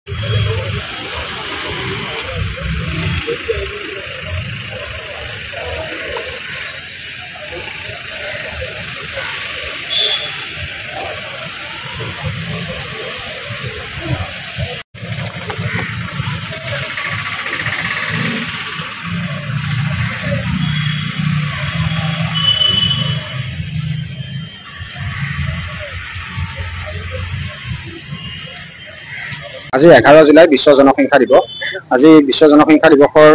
আজি 11 জুলাই বিশ্ব জনসংখ্যা দিৱস। আজি বিশ্ব জনসংখ্যা দিৱসৰ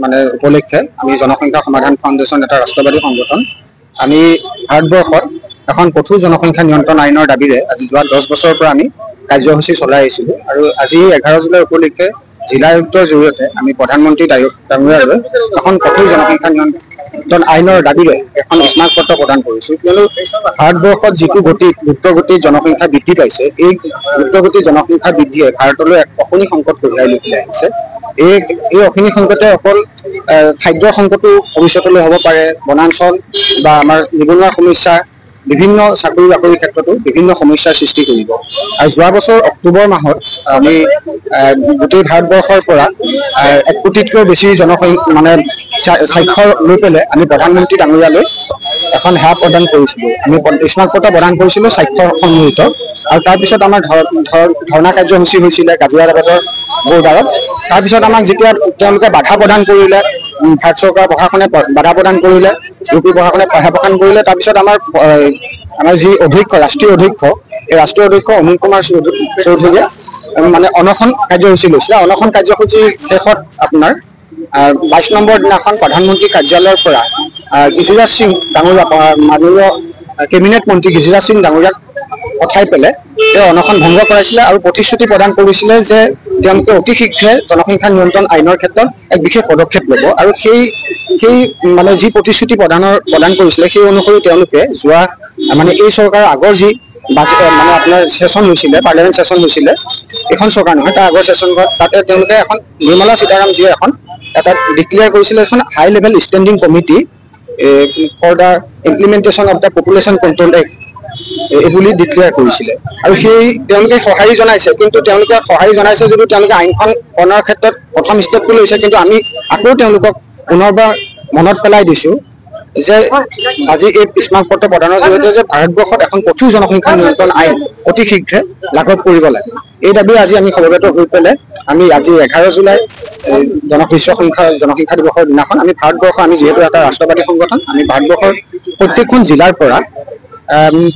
মানে উপলক্ষে আমি জনসংখ্যা সমাধান ফাউণ্ডেশ্যন এটা ৰাষ্ট্ৰবাদী সংগঠন আমি ভাৰতবৰ্ষত এখন কঠোৰ জনসংখ্যা নিয়ন্ত্ৰণ আইনৰ দাবীৰে আজি যোৱা 10 বছৰৰ পৰা আমি কাৰ্যসূচী চলাই আহিছিলোঁ আৰু আজি 11 জুলাই উপলক্ষে জিলা আয়ুক্তৰ জৰিয়তে আমি প্ৰধানমন্ত্ৰী ডাঙৰীয়ালৈ এখন কঠোৰ জনসংখ্যা নিয়ন্ত্ৰণ আইনৰ দাবীৰে এখন স্মাৰক পত্ৰ প্ৰদান কৰিছোঁ। কিয়নো ভাৰতবৰ্ষত যিটো দ্ৰুতগতিত জনসংখ্যা বৃদ্ধি পাইছে, এই দ্ৰুতগতিত জনসংখ্যা বৃদ্ধিয়ে ভাৰতলৈ এক অশনি সংকট কঢ়িয়াই লৈ আহিছে। এই অশনি সংকটে অকল খাদ্যৰ সংকটো ভৱিষ্যতলৈ হ'ব পাৰে, বনাঞ্চল বা আমাৰ নিবনুৱা সমস্যা, বিভিন্ন চাকৰি বাকৰিৰ ক্ষেত্ৰতো বিভিন্ন সমস্যাৰ সৃষ্টি কৰিব। আৰু যোৱা বছৰ অক্টোবৰ মাহত আমি গোটেই ভাৰতবৰ্ষৰ পৰা 1 কোটিতকৈ বেছি জনসংখ্যা মানে স্বাক্ষৰ লৈ পেলাই আমি প্ৰধানমন্ত্ৰী ডাঙৰীয়ালৈ এখন সেৱা প্ৰদান কৰিছিলোঁ। আমি স্মাৰক পত্ৰ প্ৰদান কৰিছিলোঁ স্বাক্ষৰ সন্মিলিত। আৰু তাৰপিছত আমাৰ ধৰ্ণা কাৰ্যসূচী হৈছিলে গাজিয়াবাদৰ বৰ্ডাৰত। তাৰপিছত আমাক যেতিয়া তেওঁলোকে বাধা প্ৰদান কৰিলে, ভাৰত চৰকাৰ প্ৰশাসনে বাধা প্ৰদান কৰিলে, ইউ পি প্ৰশাসনে বাধা প্ৰদান কৰিলে, তাৰপিছত আমাৰ যি অধ্যক্ষ ৰাষ্ট্ৰীয় অধ্যক্ষ, এই ৰাষ্ট্ৰীয় অধ্যক্ষ অনিল কুমাৰ চৌধুৰীয়ে মানে অনশন কাৰ্যসূচী লৈছিলে। অনশন কাৰ্যসূচীৰ শেষত আপোনাৰ 22 নম্বৰ দিনাখন প্ৰধানমন্ত্ৰী কাৰ্যালয়ৰ পৰা গিৰিৰাজ সিং ডাঙৰীয়া, মাননীয় কেবিনেট মন্ত্ৰী গিৰিৰাজ সিং ডাঙৰীয়াক পঠাই পেলাই তেওঁ অনশন ভংগ কৰাইছিলে আৰু প্ৰতিশ্ৰুতি প্ৰদান কৰিছিলে যে তেওঁলোকে অতি শীঘ্ৰে জনসংখ্যা নিয়ন্ত্ৰণ আইনৰ ক্ষেত্ৰত এক বিশেষ পদক্ষেপ ল'ব। আৰু সেই মানে যি প্ৰতিশ্ৰুতি প্ৰদান কৰিছিলে সেই অনুসৰি তেওঁলোকে যোৱা মানে এই চৰকাৰৰ আগৰ যি মানে আপোনাৰ সেচন হৈছিলে, পাৰ্লিয়ামেণ্ট সেচন হৈছিলে, এখন চৰকাৰ নহয় তাৰ আগৰ সেচনখন, তাতে তেওঁলোকে এখন নিৰ্মলা সীতাৰাম জীয়ে এটা ডিক্লেয়াৰ কৰিছিলে, এখন high level standing committee for the implementation of the population control act এই বুলি ডিক্লেয়াৰ কৰিছিলে। আৰু তেওঁলোকে সঁহাৰি জনাইছে, কিন্তু তেওঁলোকে সঁহাৰি জনাইছে যদিও তেওঁলোকে আইনখন অনাৰ ক্ষেত্ৰত প্ৰথম ষ্টেপটো লৈছে। কিন্তু আমি আকৌ তেওঁলোকক পুনৰবাৰ মনত পেলাই দিছোঁ যে আজি এই স্মাৰক পত্ৰ প্ৰদানৰ জৰিয়তে যে ভাৰতবৰ্ষত এখন কঠোৰ জনসংখ্যা নিয়ন্ত্ৰণ আইন অতি শীঘ্ৰে লাগু কৰিব লাগে। এই দাবী আজি আমি সমবেত হৈ পেলাই আমি আজি 11 জুলাই বিশ্ব জনসংখ্যা দিৱসৰ দিনাখন আমি আমি যিহেতু এটা ৰাষ্ট্ৰবাদী সংগঠন, আমি ভাৰতবৰ্ষৰ প্ৰত্যেকখন জিলাৰ পৰা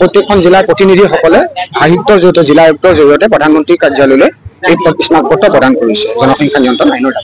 প্ৰত্যেকখন জিলাৰ প্ৰতিনিধিসকলে আয়ুক্তৰ জৰিয়তে, জিলা আয়ুক্তৰ জৰিয়তে প্ৰধানমন্ত্ৰী কাৰ্যালয়লৈ এই স্মাৰক পত্ৰ প্ৰদান কৰিছে জনসংখ্যা নিয়ন্ত্ৰণ আইনৰ।